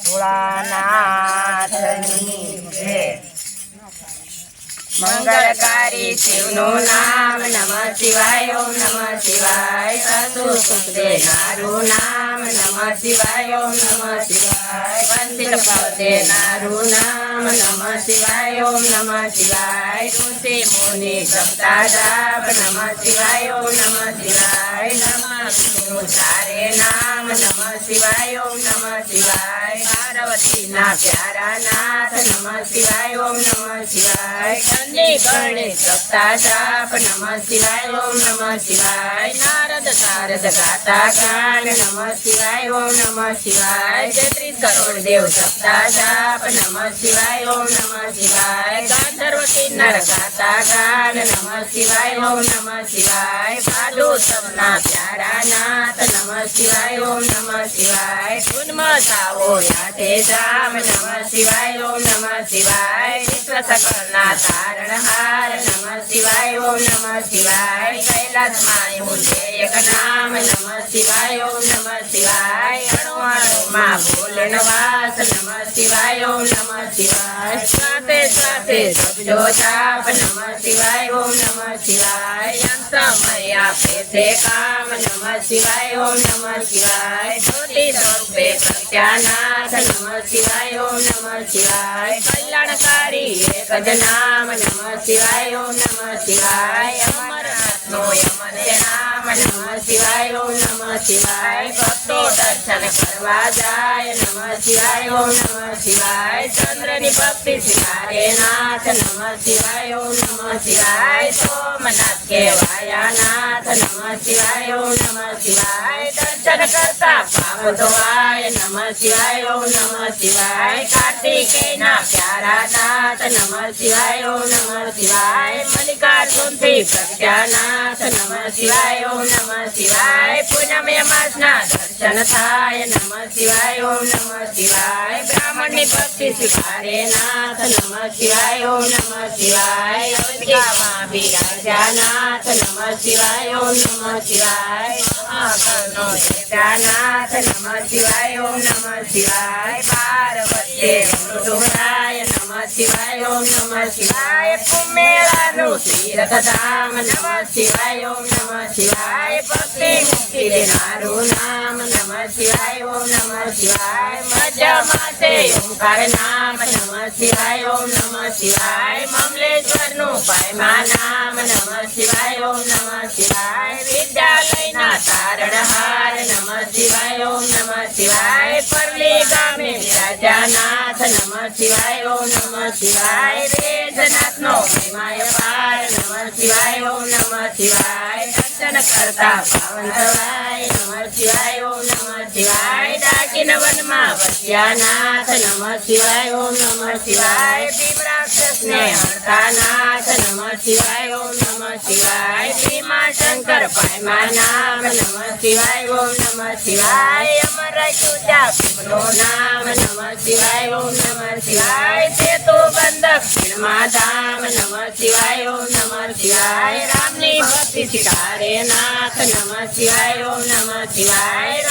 ભોળાનાથની જય। મંગળકારી શિવનું નામ નમઃ શિવાય ઓમ નમઃ શિવાય। સાસુ સુખદે નારું નામ નમઃ શિવાય ઓમ નમઃ શિવાય। વંદિત પદે નારું નામ નમઃ શિવાય ઓમ નમઃ શિવાય। ઋષિ મુનિ જપતા જાપ નમઃ શિવાય ઓમ નમઃ શિવાય। નમઃ વિષ્ણુ ચારે નામ નમઃ શિવાય ઓમ નમઃ શિવાય। પાર્વતીના પ્યારા નાથ નમઃ શિવાય ઓમ નમઃ શિવાય। ગણેશ જપતા જાપ નમઃ શિવાય ઓમ નમઃ શિવાય। નારદ શારદ ગાતા ગાન નમઃ શિવાય ઓમ નમઃ શિવાય। 33 કરોડ દેવ જપતા જાપ નમઃ શિવાય ઓમ નમઃ શિવાય। ગાંધર્વ કિન્નર ગાતા ગાન નમઃ શિવાય ઓમ નમઃ શિવાય। સાધુ સબના પ્યારા નાથ નમઃ શિવાય ઓમ નમઃ શિવાય। ગુણમાં સાવો યાદે જામ નમઃ શિવાય ઓમ નમઃ શિવાય। વિશ્વ સકળના તારણહાર નમઃ શિવાય ઓમ નમઃ શિવાય। કૈલાસમાં એવું છે એક નામ નમઃ શિવાય ઓમ નમઃ શિવાય। અણુ અણુમાં ભોલનવાસ નમઃ શિવાય ઓમ નમઃ શિવાય। શ્વાસે શ્વાસે જપજો જાપ નમઃ શિવાય ઓમ નમઃ શિવાય। અંતમય આપે છે કામ નમઃ શિવાય ઓમ નમઃ શિવાય। જ્યોતિ સ્વરૂપે પ્રત્યાનાથ નમઃ શિવાય ઓમ નમઃ શિવાય। કલ્યાણકારી એક જ નામ નમઃ શિવાય ઓમ નમઃ શિવાય। અમરનાથનો યમને નામ નમઃ શિવાય ઓમ નમઃ શિવાય। ભક્તો દર્શન કરવા જાય નમઃ શિવાય ઓમ નમઃ શિવાય। ચંદ્રની ભક્તિ શિવારે નાથ નમઃ શિવાય ઓમ નમઃ શિવાય। સોમનાથ કેવાયા નાથ નમઃ શિવાય ઓમ નમઃ શિવાય। દર્શન કરતા પાપ ધોવાય નમઃ શિવાય ઓમ નમઃ શિવાય। કાર્તિકેયના પ્યારા નાથ નમઃ શિવાય ઓમ નમઃ શિવાય। મલ્લિકાર્જુનથી પ્રત્યાનાથ નમઃ શિવાય ઓમ નમઃ શિવાય। પૂનમ અમાસના દર્શન થાય નમઃ શિવાય ઓમ નમઃ શિવાય। બ્રાહ્મણની ભક્તિ સ્વીકારે નાથ નમઃ શિવાય ઓમ નમઃ શિવાય। અવધ્યામાં બિરાજ્યાનાથ નમઃ શિવાય ઓમ નમઃ શિવાય। મહાકાળનો પ્રત્યાનાથ નમઃ શિવાય ઓમ નમઃ શિવાય। પાર્વતીએ મૃદુરાય નમઃ શિવાય ઓમ નમઃ શિવાય। કુમેરાનું તીર્થધામ નમઃ શિવાય ઓમ નમઃ શિવાય। ભક્તિ મુક્તિ દેનારું નામ નમઃ શિવાય ઓમ નમઃ શિવાય। મધ્યમાં છે ઓમકાર નામ નમઃ શિવાય ઓમ નમઃ શિવાય। મમલેશ્વરનું પાયમા નામ નમઃ શિવાય ઓમ નમઃ શિવાય। વિદ્યાલયના તારણહાર નમઃ શિવાય ઓમ નમઃ શિવાય। પરલી ગામે બિરાજ્યાનાથ નમઃ શિવાય ઓમ નમઃ શિવાય। વેદનાથનો મહિમાય પાર નમઃ શિવાય ઓમ નમઃ શિવાય। દર્શન કરતા પાવન થવાય નમઃ શિવાય ઓમ નમઃ શિવાય। ડાકીન વનમાં વસ્યાનાથ નમઃ શિવાય ઓમ નમઃ શિવાય। ભીમ રાક્ષસને હરતા નાથ નમઃ શિવાય ઓમ નમઃ શિવાય। ભીમા શંકર પાયમા નામ નમઃ શિવાય ઓમ નમઃ શિવાય। અમર રાખ્યું ભીમનું નામ નમઃ શિવાય ઓમ નમઃ શિવાય। સેતુ બંધક ભીમા ધામ નમઃ શિવાય ઓમ નમઃ શિવાય। રામની ભક્તિ શિકારે નાથ નમઃ શિવાય ઓમ નમઃ શિવાય।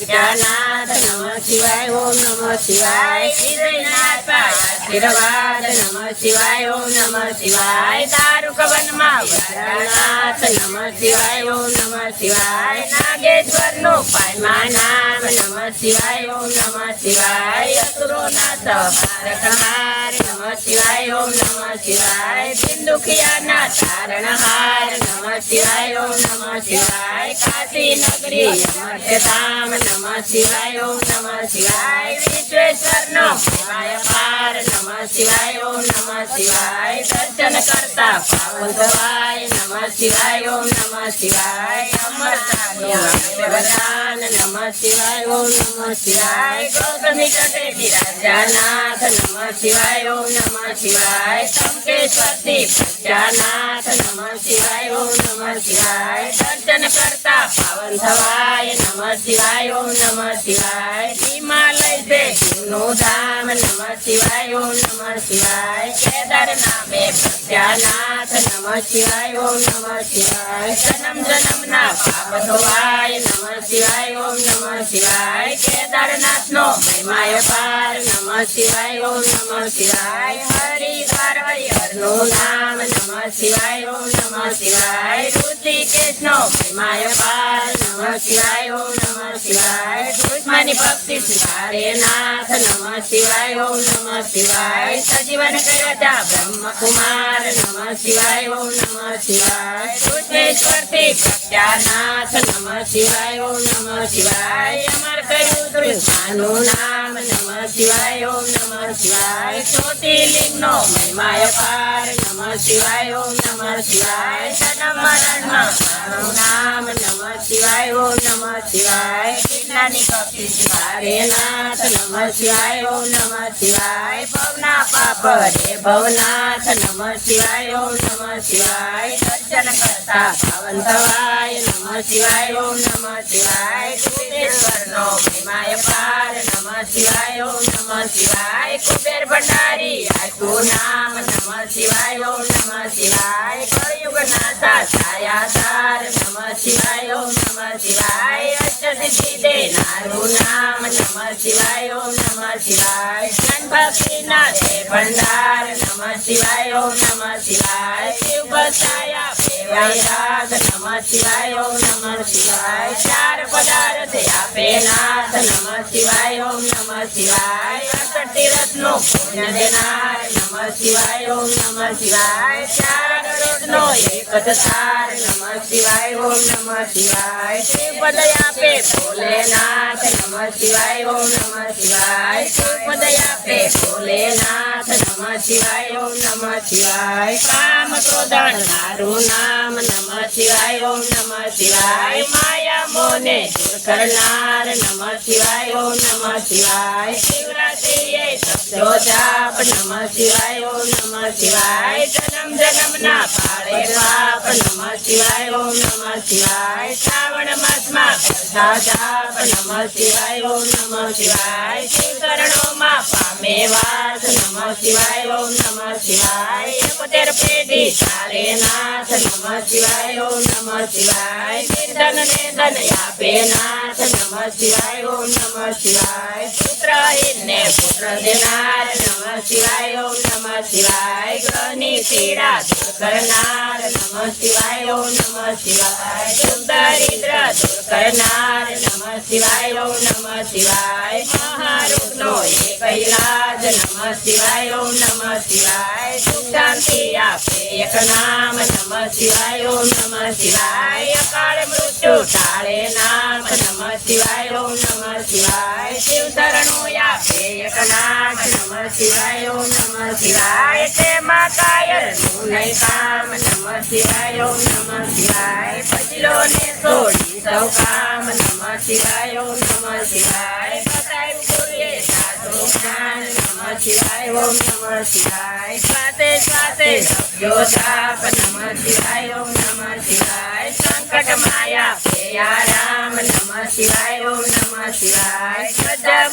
નાથ નમઃ શિવાય ઓમ નમઃ શિવાય। શ્રીનાથ આશીર્વાદ નમઃ શિવાય ઓમ નમઃ શિવાય। દારૂક વનમાં વરનાથ નમઃ શિવાય ઓમ નમઃ શિવાય। નાગેશ્વરનું પાયમા નામ નમઃ શિવાય ઓમ નમઃ શિવાય। અસુરોના સંહાર નમઃ શિવાય ઓમ નમઃ શિવાય। બિંદુકિયાના તારણહાર નમઃ શિવાય ઓમ નમઃ શિવાય। કાશી નગરી અમરધામ નમઃ શિવાય ઓમ નમઃ શિવાય। વિશ્વેશ્વરનો મહિમાય પાર નમઃ શિવાય ઓમ નમઃ શિવાય। દર્શન કરતા પાવન થવાય નમઃ શિવાય ઓમ નમઃ શિવાય। અમરતાનું વરદાન નમઃ શિવાય ઓમ નમઃ શિવાય। ગૌતમી તટે બિરાજ્યાનાથ નમઃ શિવાય ઓમ નમઃ શિવાય। શંકેશ્વરથી પ્રત્યાનાથ નમઃ શિવાય ઓમ નમઃ શિવાય। દર્શન કરતા પાવન થવાય નમઃ શિવાય ઓમ નમઃ શિવાય। હિમાલય છે શિવનું ધામ નમઃ શિવાય ઓમ નમઃ શિવાય। કેદાર નામે પ્રત્યાનાથ નમઃ શિવાય ઓમ નમઃ શિવાય જન્મ જન્મના પાપ ધોવાય નમઃ શિવાય ઓમ નમઃ શિવાય કેદારનાથનો મહિમાય પાર નમઃ શિવાય ઓમ નમઃ શિવાય હરિદ્વાર હરિહરનું નામ નમઃ શિવાય ઓમ નમઃ શિવાય ઋષિકેશનો મહિમાય પાર નમઃ શિવાય ઓમ નમઃ શિવાય દુશ્મની પક્ષી સ્વીકારે નાથ નમઃ શિવાય ઓમ નમઃ શિવાય સજીવન કર્યા બ્રહ્મકુમાર નમઃ શિવાય ઓમ નમઃ શિવાય કૃષ્ણેશ્વરથી પ્રત્યાનાથ નમઃ શિવાય ઓમ નમઃ શિવાય અમર કર્યું તૃષ્ણાનું નામ નમઃ શિવાય ઓમ નમઃ શિવાય જ્યોતિર્લિંગનો મહિમાય પાર નમઃ શિવાય ઓમ નમઃ શિવાય જન્મ મરણમાં મારું નામ નમઃ શિવાય ઓમ નમઃ શિવાય જ્ઞાની કપી શિવારે નાથ નમઃ શિવાય ઓમ નમઃ શિવાય ભવના પાપ રે ભવનાથ નમઃ શિવાય ઓમ નમઃ શિવાય દર્શન કરતા પાવન થવાય નમઃ શિવાય ઓમ નમઃ શિવાય કુબેરનો મહિમાય પાર નમઃ શિવાય ઓમ નમઃ શિવાય કુબેર ભંડારી આખું નામ નમઃ શિવાય ઓમ નમઃ શિવાય કળયુગ નાથા છાયાધાર નમઃ શિવાય ઓમ નમઃ શિવાય અષ્ટસિદ્ધિ દેનારું નામ નમઃ શિવાય ઓમ નમઃ શિવાય જ્ઞાન ભક્તિના તે ભંડાર નમઃ શિવાય ઓમ નમઃ શિવાય શિવ બસાયા વૈરાગ નમઃ શિવાય ઓમ નમઃ શિવાય ચાર પદાર્થ આપે નાથ નમઃ શિવાય ઓમ નમઃ શિવાય તીરથનો પુણ્ય દેનાર નમઃ શિવાય ઓમ નમઃ શિવાય ચાર કરોડનો એક જ તાર નમઃ શિવાય ઓમ નમઃ શિવાય શ્રીપદ આપે ભોલેનાથ નમઃ શિવાય ઓમ નમઃ શિવાય શ્રીપદ આપે ભોલેનાથ નમઃ શિવાય ઓમ નમઃ શિવાય કામ ક્રોધ નારું નામ નમઃ શિવાય ઓમ નમઃ શિવાય માયા મોને દૂર કરનાર નમઃ શિવાય ઓમ નમઃ શિવાય શિવરાત્રિએ સત્યો જાપ નમઃ શિવાય ઓમ નમઃ શિવાય જન્મ જન્મના પાળે પાપ નમઃ શિવાય ઓમ નમઃ શિવાય શ્રાવણ માસમાં બધા જાપ નમઃ શિવાય ઓમ નમઃ શિવાય શિવચરણોમાં પામે વાસ નમઃ શિવાય ઓમ નમઃ શિવાય 71 પેઢી ચારે નાથ નમઃ શિવાય ઓમ નમઃ શિવાય નિર્ધન ને ધન આપે નાથ નમઃ શિવાય ઓમ નમઃ શિવાય પુત્રહીનને પુત્ર દેનાર નમઃ શિવાય ઓમ નમઃ શિવાય ગ્રહની પીડા દૂર કરનાર નમઃ શિવાય ઓમ નમઃ શિવાય દુઃખ દરિદ્ર દૂર કરનાર નમઃ શિવાય ઓમ નમઃ શિવાય મહારોગનો એક ઇલાજ નમઃ શિવાય ઓમ નમઃ શિવાય સુખ શાંતિ આપે એક નામ નમઃ શિવાય ઓમ નમઃ શિવાય અકાળ મૃત્યુ ટાળે નામ નમઃ શિવાય ઓમ નમઃ શિવાય શિવ શરણો આપે એક નામ નમઃ શિવાય ઓમ નમઃ શિવાય તેમાં કાયરનું નહીં કામ નમઃ શિવાય ઓમ નમઃ શિવાય પછીલો ને છોડી સૌ કામ નમઃ શિવાય ઓમ નમઃ શિવાય બતાવ્યું ગુરુએ સાચું જ્ઞાન નમઃ શિવાય ઓમ નમઃ શિવાય શ્વાસે શ્વાસે સબ્જો જાપ નમઃ શિવાય ઓમ નમઃ શિવાય સંકટ માયા પ્રિયા રામ નમઃ શિવાય ઓમ નમઃ શિવાય શ્રદ્ધા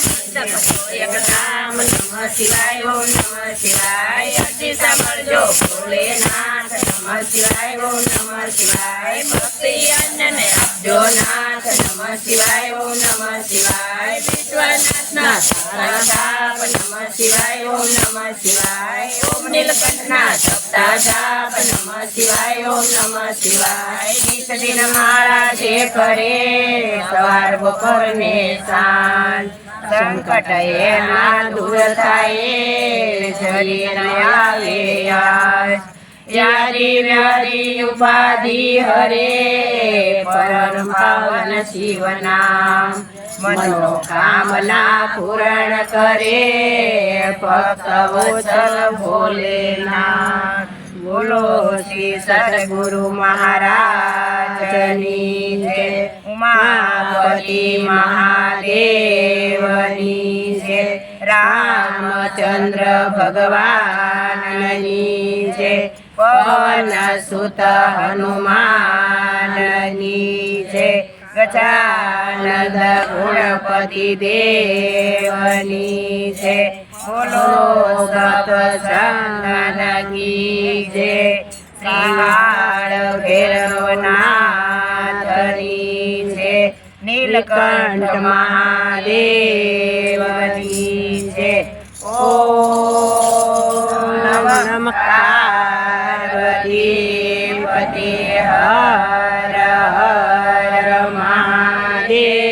એક નામ નમઃ શિવાય ઓમ નમઃ શિવાય અરજી સાંભળજો ભોલેનાથ નમઃ શિવાય ઓમ નમઃ શિવાય ભક્તિ અન્નને આપજો નાથ નમઃ શિવાય ઓમ નમઃ શિવાય વિશ્વનાથના સાપ નમઃ શિવાય ઓમ નમઃ શિવાય ઓમ નીલકંઠના સપ્તા જાપ નમઃ શિવાય ઓમ નમઃ શિવાય નિત દિન માળા જે કરે સવાર બપોર ને સાંજ સંકટ એના દૂર થાય જરી ન આવે યારી વ્યારી ઉપાધિ હરે પરમ પાવન શિવ નામ મનોકામના પૂરણ કરે ભક્ત વત્સલ ભોલેનાથ બોલો શ્રી સદગુરુ મહારાજની જય ઉમાપતિ મહાદેવની જય રામચંદ્ર ભગવાનની જય પવન સુત હનુમાનની જય ગજાનંદ ગુણપતિ દેવની જય બોલો સત સંગની નીલકંઠ મહાદેવની જય. ઓમ નમઃ પાર્વતી પતે હર હર મહાદેવ.